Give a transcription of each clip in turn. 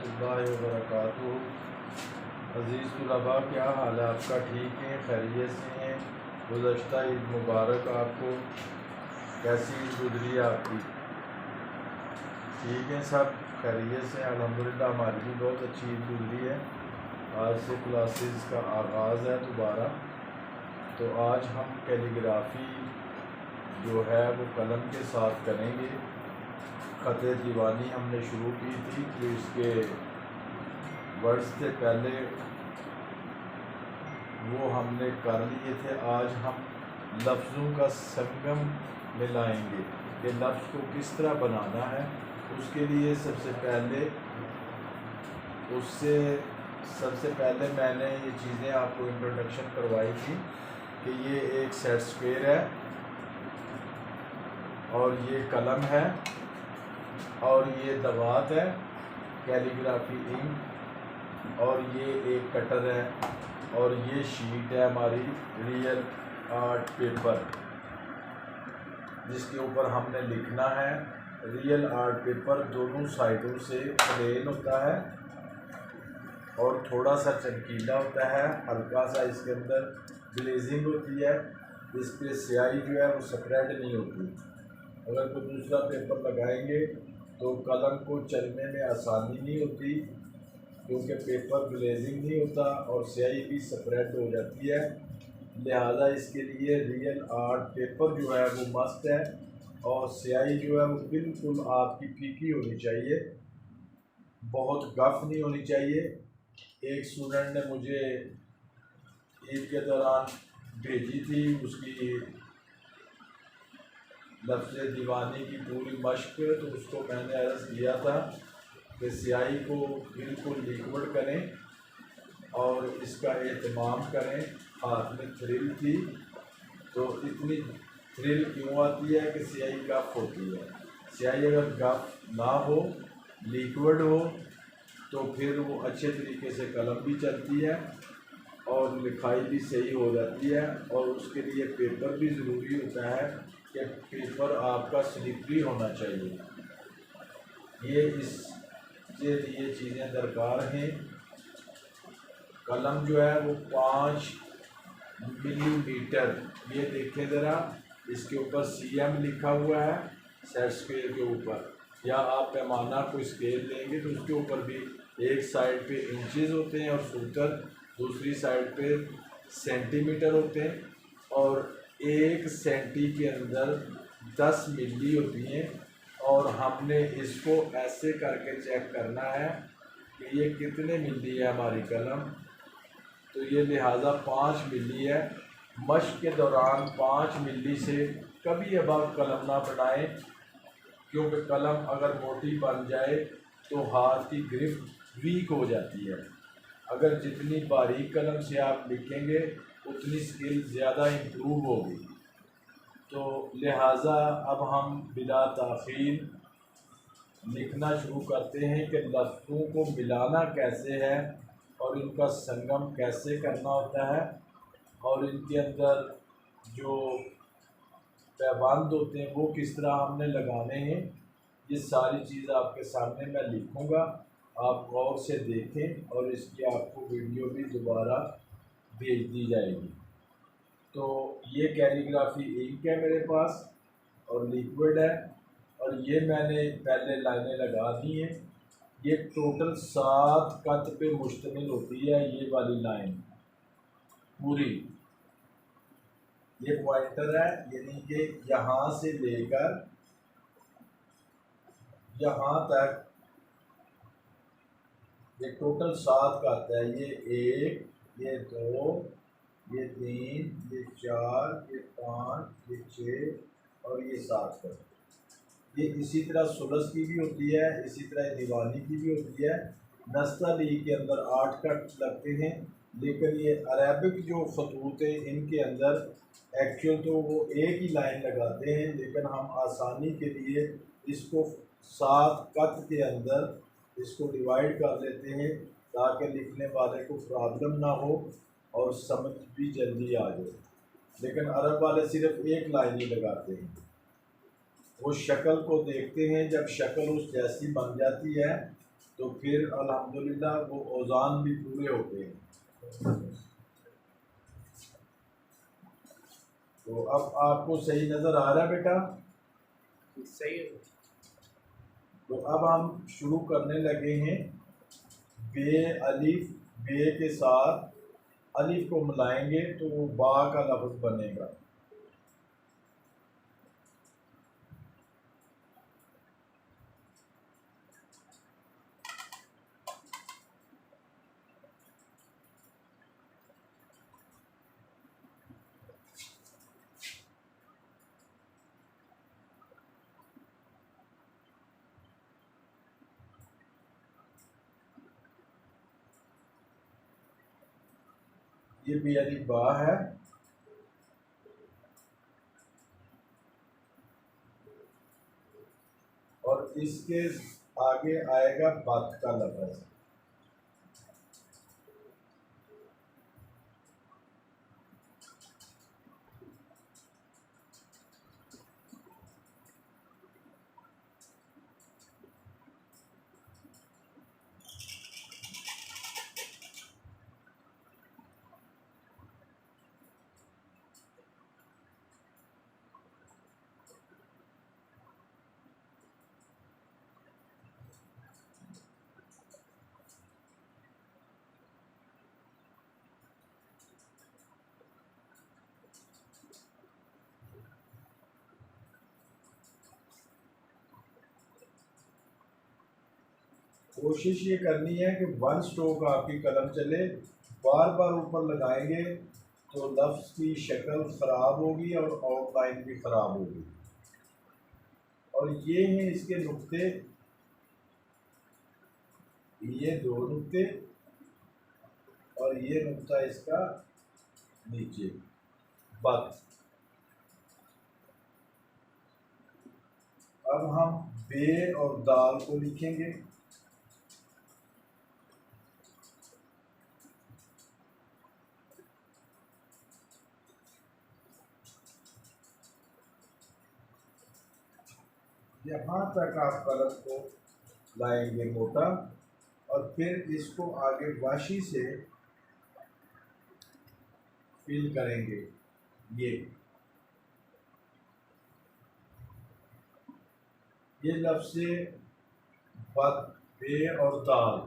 रहमतुल्लाहि व बरकातुहू। अज़ीज़ तुलबा, क्या हाल है आपका? ठीक है, खैरियत से हैं? गुज़श्ता ईद मुबारक आपको। कैसी ईद गुजरी आपकी? ठीक है, सब खैरियत से अल्हम्दुलिल्लाह। हमारी भी बहुत अच्छी ईद गुजरी है। आज से क्लासेस का आगाज़ है दोबारा। तो आज हम कैलीग्राफ़ी जो है वो कलम के साथ करेंगे। ख़त दीवानी हमने शुरू की थी, जो इसके वर्ड्स से पहले वो हमने कर लिए थे। आज हम लफ्ज़ों का संगम मिलाएंगे कि लफ्ज़ को किस तरह बनाना है। उसके लिए सबसे पहले मैंने ये चीज़ें आपको इंट्रोडक्शन करवाई थी कि ये एक सेट स्क्वायर है और ये कलम है और ये दवात है, कैलीग्राफी इंक, और ये एक कटर है और ये शीट है हमारी रियल आर्ट पेपर, जिसके ऊपर हमने लिखना है। रियल आर्ट पेपर दोनों साइडों से प्लेन होता है और थोड़ा सा चमकीला होता है, हल्का सा इसके अंदर ग्लेजिंग होती है। इस पर स्याही जो है वो स्प्रेड नहीं होती। अगर कोई दूसरा पेपर लगाएंगे तो कलम को चलने में आसानी नहीं होती, क्योंकि पेपर ग्लेजिंग नहीं होता और स्याही भी स्प्रेड हो जाती है। लिहाजा इसके लिए रियल आर्ट पेपर जो है वो मस्त है और स्याही जो है वो बिल्कुल आपकी फीकी होनी चाहिए, बहुत गफ नहीं होनी चाहिए। एक स्टूडेंट ने मुझे ईद के दौरान भेजी थी उसकी लफ्ज़ दीवानी की पूरी मश्क, तो उसको मैंने अर्ज़ किया था कि स्याही को बिल्कुल लिक्विड करें और इसका एहतमाम करें। हाथ में थ्रिल थी, तो इतनी थ्रिल क्यों आती है कि स्याही गफ होती है। स्याही अगर गफ ना हो, लिक्विड हो, तो फिर वो अच्छे तरीके से कलम भी चलती है और लिखाई भी सही हो जाती है। और उसके लिए पेपर भी ज़रूरी होता है कि पेपर आपका स्लिपरी होना चाहिए। इसके लिए चीज़ें दरकार हैं। कलम जो है वो 5 मिलीमीटर, ये देखें ज़रा, इसके ऊपर CM लिखा हुआ है सेट स्क्वायर के ऊपर, या आप पैमाना कोई स्केल लेंगे तो उसके ऊपर भी एक साइड पे इंचेस होते हैं और सूत्र दूसरी साइड पे सेंटीमीटर होते हैं, और 1 सेंटी के अंदर 10 मिली होती हैं। और हमने इसको ऐसे करके चेक करना है कि ये कितने मिली है हमारी कलम। तो ये लिहाजा 5 मिली है। मश्क के दौरान 5 मिली से कभी अब आप कलम ना बढ़ाएं, क्योंकि कलम अगर मोटी बन जाए तो हाथ की ग्रिप वीक हो जाती है। अगर जितनी बारीक कलम से आप लिखेंगे उतनी स्किल ज़्यादा इम्प्रूव होगी। तो लिहाजा अब हम बिला ताख़ीर लिखना शुरू करते हैं कि लफ्ज़ों को मिलाना कैसे है और इनका संगम कैसे करना होता है, और इनके अंदर जो पैबंद होते हैं वो किस तरह हमने लगाने हैं। ये सारी चीज़ आपके सामने मैं लिखूँगा, आप गौर से देखें और इसकी आपको वीडियो भी दोबारा भेज दी जाएगी। तो ये कैलीग्राफी इंक है मेरे पास और लिक्विड है, और ये मैंने पहले लाइनें लगा दी हैं। ये टोटल 7 कत पे मुश्तमिल होती है ये वाली लाइन पूरी। ये पॉइंटर है, यानी कि यहाँ से लेकर यहाँ तक ये टोटल 7 कत है। ये 1, ये 2, ये 3, ये 4, ये 5, ये 6 और ये 7 कत। ये इसी तरह सुलस की भी होती है, इसी तरह दीवानी की भी होती है। नस्तली के अंदर 8 कट लगते हैं, लेकिन ये अरबिक जो खतूत हैं इनके अंदर एक्चुअल तो वो एक ही लाइन लगाते हैं, लेकिन हम आसानी के लिए इसको 7 कत के अंदर इसको डिवाइड कर लेते हैं ताकि लिखने वाले को प्रॉब्लम ना हो और समझ भी जल्दी आ जाए। लेकिन अरब वाले सिर्फ एक लाइन ही लगाते हैं। वो शक्ल को देखते हैं, जब शक्ल उस जैसी बन जाती है तो फिर अल्हम्दुलिल्लाह वो औज़ान भी पूरे होते हैं। तो अब आपको सही नज़र आ रहा है बेटा? सही है। तो अब हम शुरू करने लगे हैं। बे अलिफ, बे के साथ अलिफ को मिलाएंगे तो वो बा का लफ्ज़ बनेगा। ये बे अलिफ बा है। और इसके आगे आएगा बत का लफ्ज़। कोशिश ये करनी है कि वन स्ट्रोक आपकी कलम चले। बार बार ऊपर लगाएंगे तो लफ्ज़ की शक्ल ख़राब होगी और आउटलाइन भी ख़राब होगी। और ये हैं इसके नुक्ते, ये दो नुक्ते और ये नुक्ता इसका नीचे बत। अब हम बे और दाल को लिखेंगे। यहाँ तक आप कलम को लाएंगे मोटा और फिर इसको आगे वाशी से फिल करेंगे। ये लफ्ज़ बत, बे और दाल,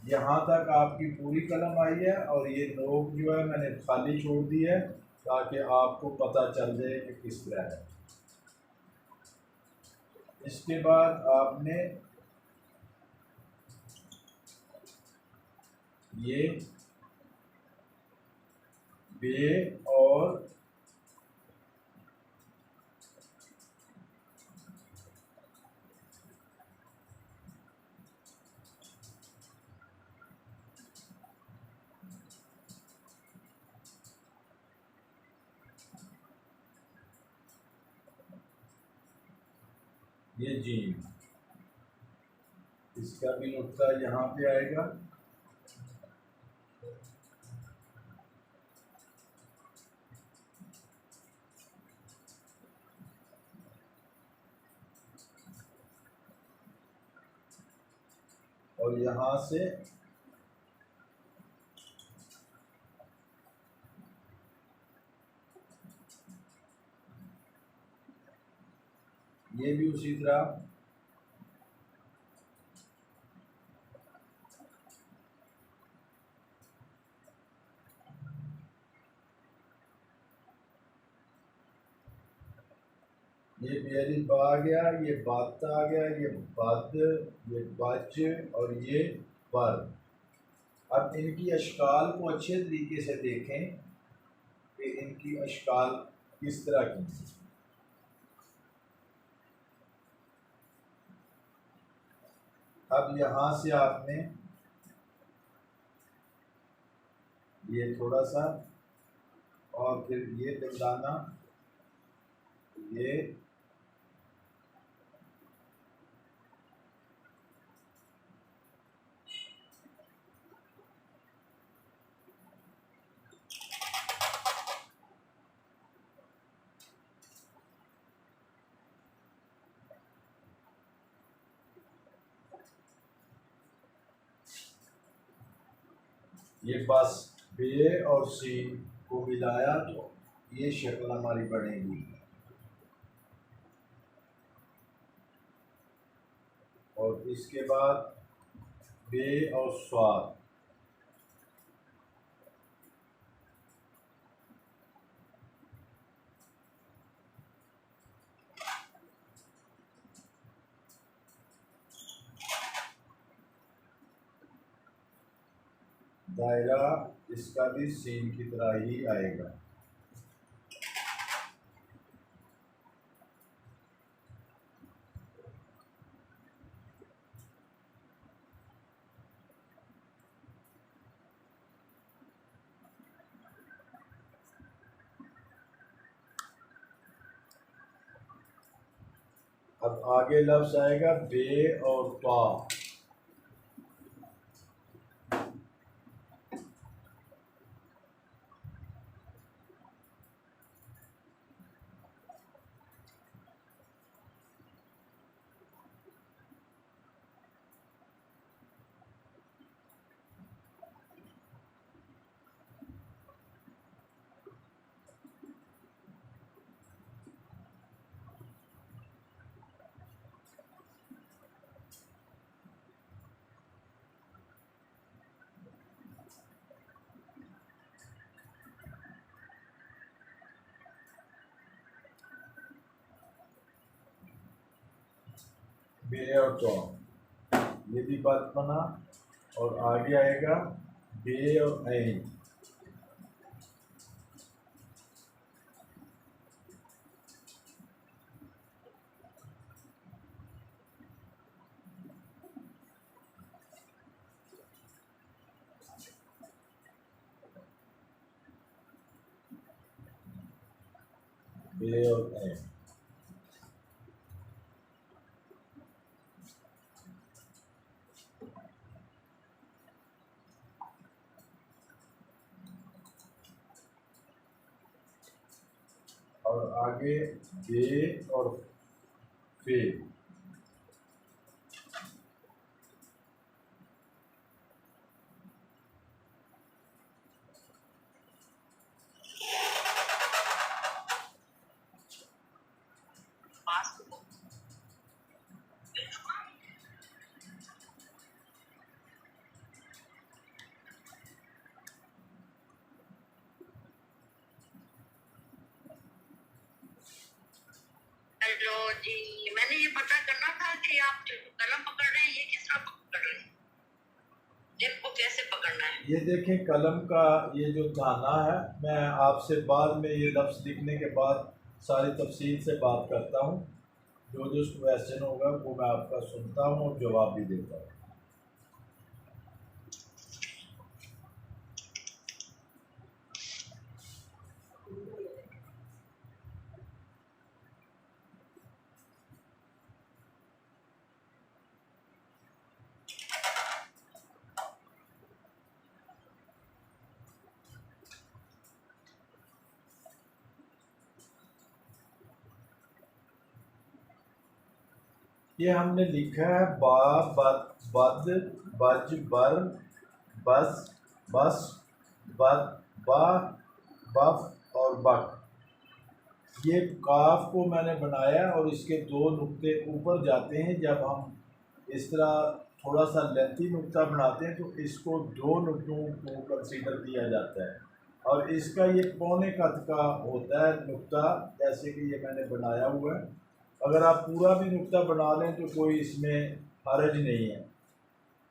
यहाँ तक आपकी पूरी कलम आई है। और ये नोक जो है मैंने खाली छोड़ दी है ताकि आपको पता चल जाए कि किस तरह है। इसके बाद आपने ये बे और ये जीम, इसका भी नुक्ता यहाँ पे आएगा। और यहाँ से ये भी उसी तरह। ये बेरी बा आ गया, ये बात आ गया, ये बद, ये बज और ये बर। अब इनकी अशकाल को अच्छे तरीके से देखें कि इनकी अशकाल किस तरह की। अब यहाँ से आपने ये थोड़ा सा और फिर ये दर्दाना, ये ये बस बे और सी को मिलाया तो ये शक्ल हमारी बनेगी। और इसके बाद बे और स्वाद, दायरा इसका भी सीन की तरह ही आएगा। अब आगे लफ्ज आएगा बे और ता। बे और तो ये भी बात बना। और आगे आएगा बे और ऐन। बे और ऐन। और आगे बे और फे। हेलो जी, मैंने ये पता करना था कि आप जो कलम पकड़ रहे हैं ये किस तरह पकड़ रहे हैं, इनको कैसे पकड़ना है? ये देखें कलम का ये जो दाना है, मैं आपसे बाद में ये लफ्ज़ लिखने के बाद सारी तफसील से बात करता हूँ। जो जो क्वेश्चन होगा वो मैं आपका सुनता हूँ और जवाब भी देता हूँ। ये हमने लिखा है बा, बद, बद, बज, बर, बस, बस, बद, बा, बफ और बक। ये काफ को मैंने बनाया और इसके दो नुक्ते ऊपर जाते हैं। जब हम इस तरह थोड़ा सा लेंथी नुक्ता बनाते हैं तो इसको दो नुक्तों को कंसीडर किया जाता है। और इसका ये पौने कद का होता है नुक्ता, जैसे कि ये मैंने बनाया हुआ है। अगर आप पूरा भी नुक्ता बना लें तो कोई इसमें हर्ज नहीं है।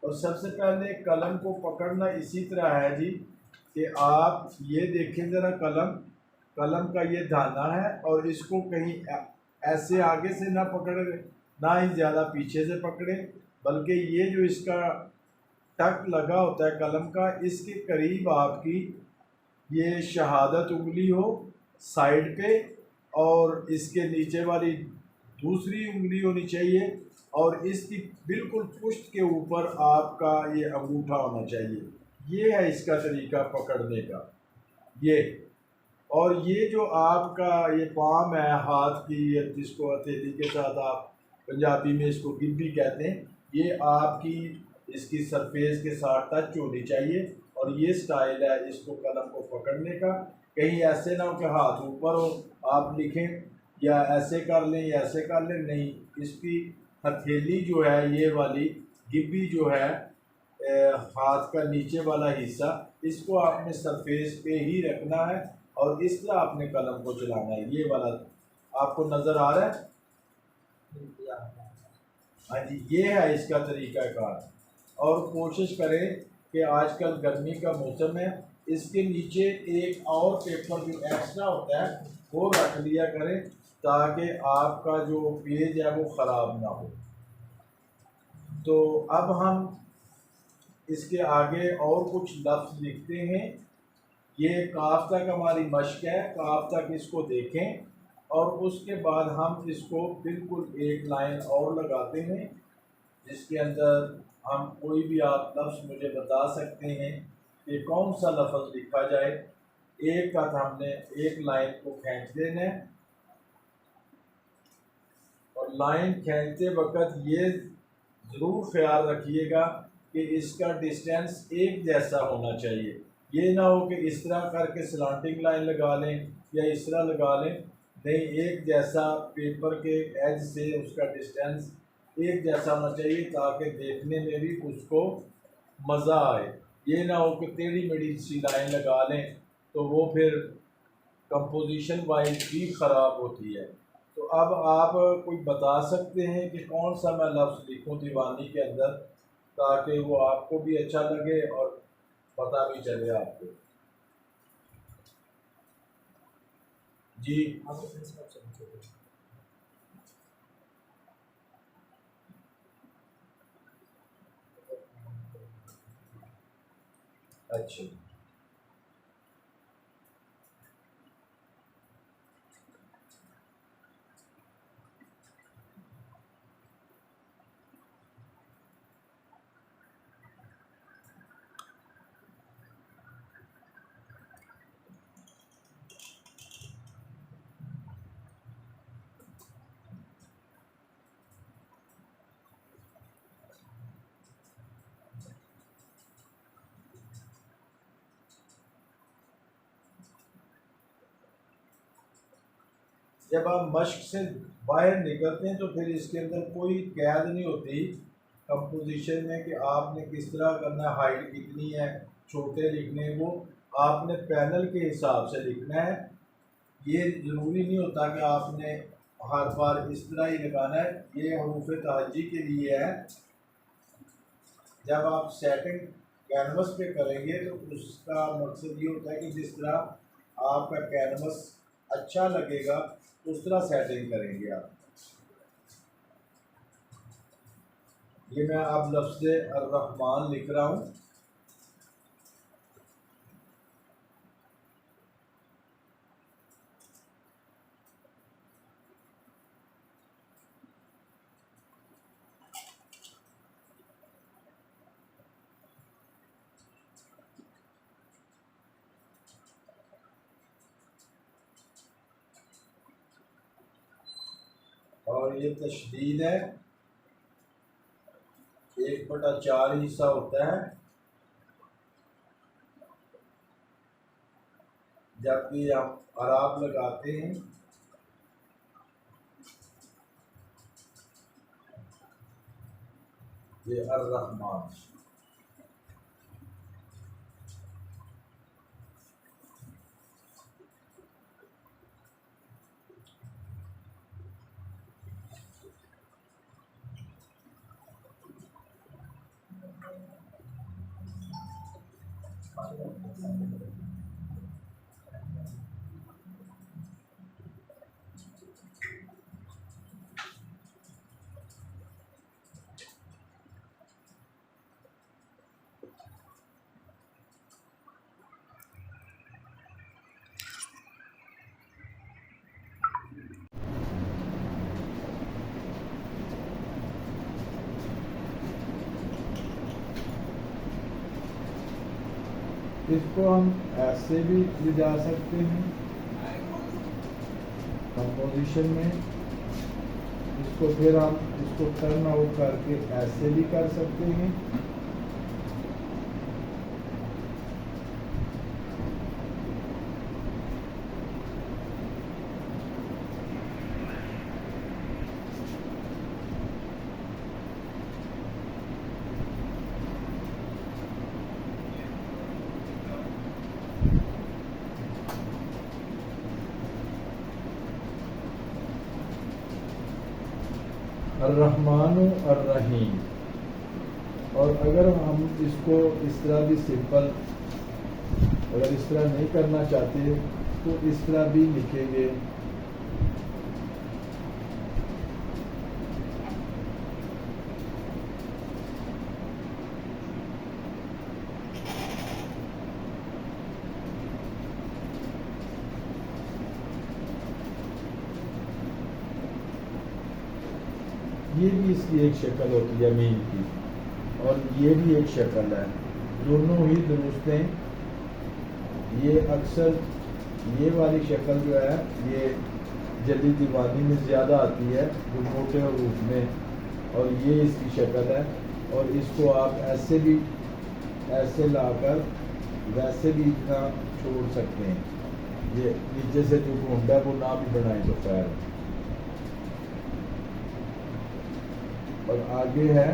और सबसे पहले कलम को पकड़ना इसी तरह है जी कि आप ये देखें ज़रा, कलम का ये दाना है और इसको कहीं ऐसे आगे से ना पकड़े, ना ही ज़्यादा पीछे से पकड़े, बल्कि ये जो इसका टक लगा होता है कलम का, इसके करीब आपकी ये शहादत उंगली हो साइड पे, और इसके नीचे वाली दूसरी उंगली होनी चाहिए, और इसकी बिल्कुल पुष्ट के ऊपर आपका ये अंगूठा होना चाहिए। ये है इसका तरीका पकड़ने का ये। और ये जो आपका ये पाम है हाथ की, जिसको हथेली के साथ आप पंजाबी में इसको गिब्बी कहते हैं, ये आपकी इसकी सरफेस के साथ टच होनी चाहिए। और ये स्टाइल है इसको कलम को पकड़ने का। कहीं ऐसे ना हो कि हाथ ऊपर हो आप लिखें, या ऐसे कर लें या ऐसे कर लें, नहीं, इसकी हथेली जो है ये वाली गिब्बी जो है हाथ का नीचे वाला हिस्सा, इसको आपने सरफेस पे ही रखना है और इस तरह आपने कलम को चलाना है। ये वाला आपको नज़र आ रहा है? हाँ जी, ये है इसका तरीक़ाकार। और कोशिश करें कि आजकल गर्मी का मौसम है, इसके नीचे एक और पेपर जो एक्स्ट्रा होता है वो रख लिया करें ताकि आपका जो पेज है वो ख़राब ना हो। तो अब हम इसके आगे और कुछ लफ्ज़ लिखते हैं। ये काफ तक हमारी मश्क है, काफ तक इसको देखें और उसके बाद हम इसको बिल्कुल एक लाइन और लगाते हैं जिसके अंदर हम कोई भी आप लफ्ज़ मुझे बता सकते हैं कि कौन सा लफ्ज़ लिखा जाए। एक का हमने एक लाइन को खींच देना है और लाइन खींचते वक्त ये ज़रूर ख्याल रखिएगा कि इसका डिस्टेंस एक जैसा होना चाहिए। ये ना हो कि इस तरह करके स्लांटिंग लाइन लगा लें या इस तरह लगा लें, नहीं, एक जैसा पेपर के एज से उसका डिस्टेंस एक जैसा होना चाहिए ताकि देखने में भी उसको मज़ा आए। ये ना हो कि टेढ़ी मेढ़ी सी लाइन लगा लें तो वो फिर कंपोजिशन वाइज भी ख़राब होती है। तो अब आप कोई बता सकते हैं कि कौन सा मैं लफ्ज़ लिखूं दीवानी के अंदर ताकि वो आपको भी अच्छा लगे और पता भी चले आपको? जी, अच्छा, जब आप मश्क से बाहर निकलते हैं तो फिर इसके अंदर कोई कैद नहीं होती कंपोजिशन में कि आपने किस तरह करना है, हाइट कितनी है, छोटे लिखने, वो आपने पैनल के हिसाब से लिखना है। ये ज़रूरी नहीं होता कि आपने हर बार इस तरह ही लगाना है। ये हरूफ तहज्जी के लिए है। जब आप सेटिंग कैनवस पे करेंगे तो उसका मकसद ये होता है कि जिस तरह आपका कैनवस अच्छा लगेगा उस तरह सेटिंग करेंगे आप। ये मैं अब लफ्ज़ अर्रहमान लिख रहा हूँ। और ये तशदीद है, 1/4 हिस्सा होता है। जब भी आप अराब लगाते हैं ये अर्रहमान। इसको हम ऐसे भी ले जा सकते हैं कंपोजिशन में। इसको फिर हम इसको टर्न आउट करके ऐसे भी कर सकते हैं। अर्रहमान अर्रहीम। और अगर हम इसको इस तरह भी सिंपल, अगर इस तरह नहीं करना चाहते तो इस तरह भी लिखेंगे। ये भी इसकी एक शक्ल होती है मीम की, और ये भी एक शक्ल है, दोनों ही दुरुस्त हैं। ये अक्सर ये वाली शक्ल जो है ये जल्दी दीवानी में ज़्यादा आती है, जो मोटे रूप में, और ये इसकी शक्ल है। और इसको आप ऐसे भी, ऐसे लाकर वैसे भी इतना छोड़ सकते हैं। ये नीचे से जो घूंड है वो ना भी बनाए तो खैर। और आगे है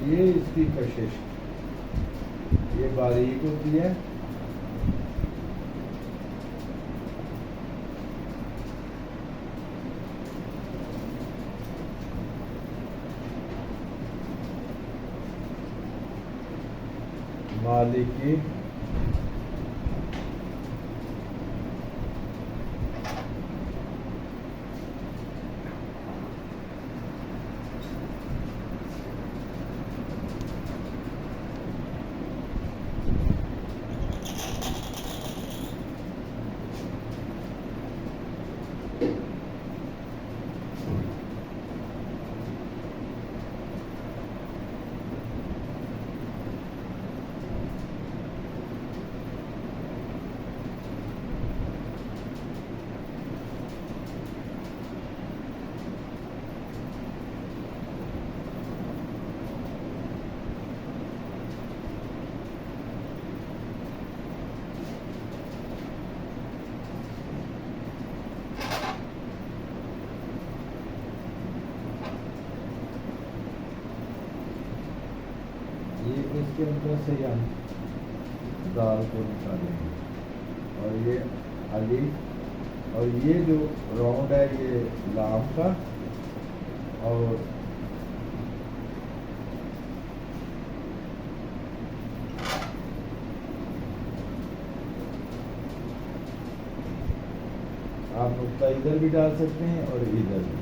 ये इसकी कशिश, ये बारीक होती है। मालिकी इसके अंदर से हम दाल को निकालेंगे। और ये अलीफ, और ये जो राउंड है ये लाम का, और आप नुक्ता इधर भी डाल सकते हैं और इधर भी।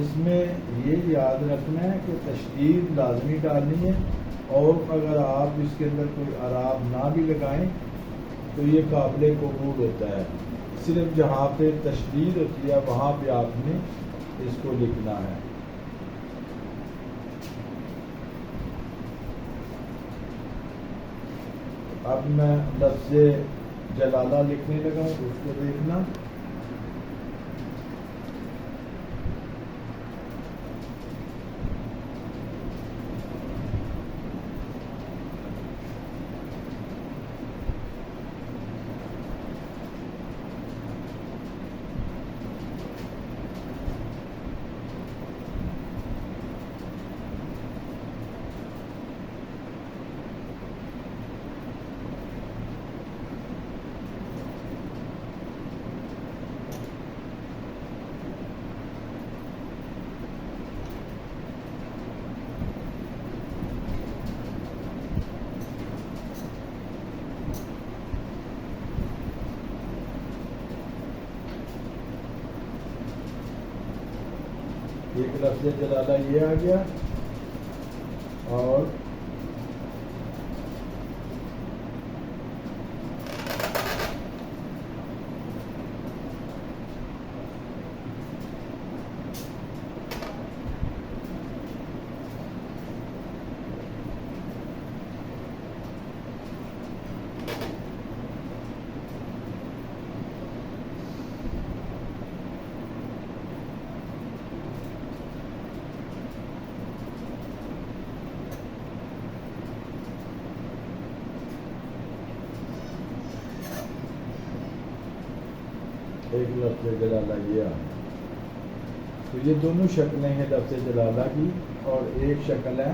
इसमें ये याद रखना है कि तशदीद लाजमी डालनी है, और अगर आप इसके अंदर कोई अराब ना भी लगाएं तो ये काबिल कबूल होता है। सिर्फ जहाँ पे तशदीद होती है वहाँ पे आपने इसको लिखना है। अब मैं लफ्ज़ जलाला लिखने लगा हूँ, उसको देखना। एक लफ्ज़ जलाला ये आ गया, और एक लफ्ज़ जलाला ये आ। तो ये दोनों शक्लें हैं लफ्ज़ जलाला की, और एक शक्ल है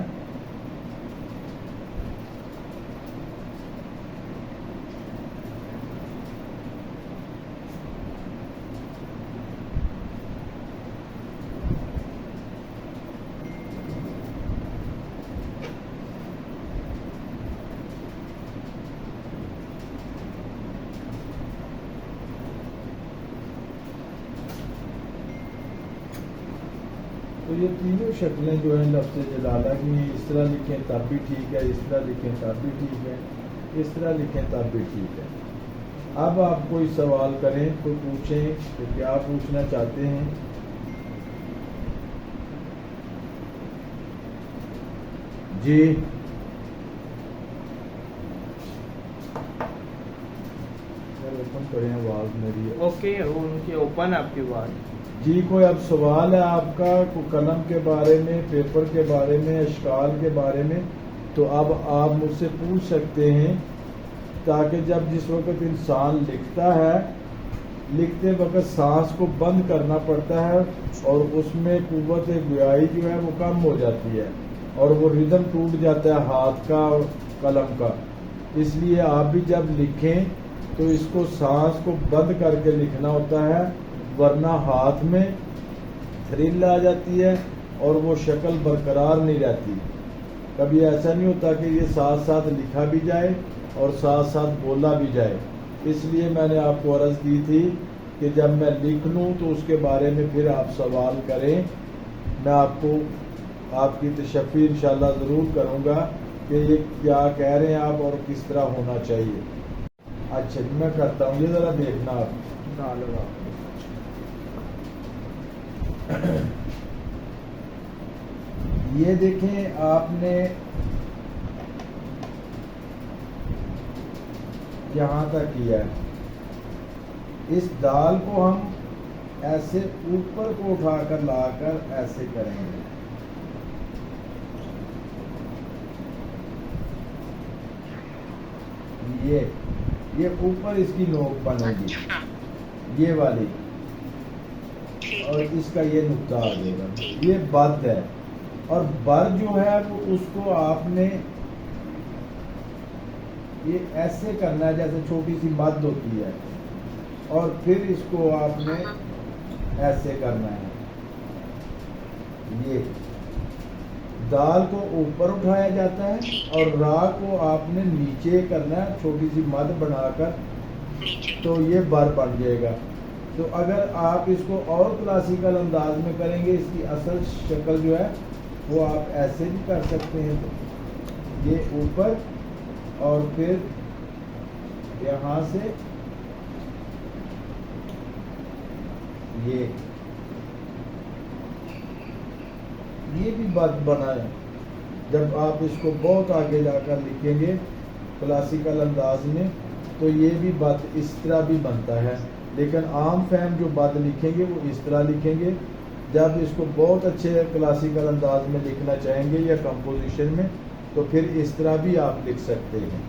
तो ये तीनों शक्लें जो हैं लफ्ज़ जलाला की हैं। इस तरह लिखें तब भी ठीक है, इस तरह लिखें तब भी ठीक है, इस तरह लिखें तब भी ठीक है। अब आप कोई सवाल करें तो पूछें कि क्या पूछना चाहते हैं। जी सर ओपन करें आवाज़ मेरी। ओके, उनकी ओपन आपकी बात। जी कोई अब सवाल है आपका, कोई कलम के बारे में, पेपर के बारे में, अशकाल के बारे में, तो अब आप मुझसे पूछ सकते हैं, ताकि जब जिस वक्त इंसान लिखता है, लिखते वक्त सांस को बंद करना पड़ता है और उसमें कुव्वत गोयाई जो है वो कम हो जाती है और वो रिदम टूट जाता है हाथ का और कलम का। इसलिए आप भी जब लिखें तो इसको सांस को बंद करके लिखना होता है, वरना हाथ में थ्रिल आ जाती है और वो शक्ल बरकरार नहीं रहती। कभी ऐसा नहीं होता कि ये साथ साथ लिखा भी जाए और साथ साथ बोला भी जाए। इसलिए मैंने आपको अर्ज़ की थी कि जब मैं लिख लूँ तो उसके बारे में फिर आप सवाल करें। मैं आपको आपकी तशफ़ी इंशाल्लाह ज़रूर करूँगा कि ये क्या कह रहे हैं आप और किस तरह होना चाहिए। अच्छा जी मैं करता हूँ, ये ज़रा देखना आप। डालो आप। ये देखें आपने यहाँ तक किया है। इस दाल को हम ऐसे ऊपर को उठाकर लाकर ऐसे करेंगे। ये ऊपर इसकी नोक बनेगी, अच्छा ये वाली, ठीक और है। इसका ये नुक्ता आ जाएगा। ठीक। ये बद है, और बर जो है वो उसको आपने ये ऐसे करना है जैसे छोटी सी मद होती है, और फिर इसको आपने ऐसे करना है। ये दाल को ऊपर उठाया जाता है और रा को आपने नीचे करना है, छोटी सी मद बनाकर, नीचे तो ये बर बन जाएगा। तो अगर आप इसको और क्लासिकल अंदाज में करेंगे, इसकी असल शक्ल जो है वो आप ऐसे भी कर सकते हैं। तो ये ऊपर और फिर यहाँ से ये भी बात बना है। जब आप इसको बहुत आगे जाकर लिखेंगे क्लासिकल अंदाज में तो ये भी बात इस तरह भी बनता है, लेकिन आम फहम जो बात लिखेंगे वो इस तरह लिखेंगे। जब इसको बहुत अच्छे क्लासिकल अंदाज में लिखना चाहेंगे या कंपोजिशन में तो फिर इस तरह भी आप लिख सकते हैं।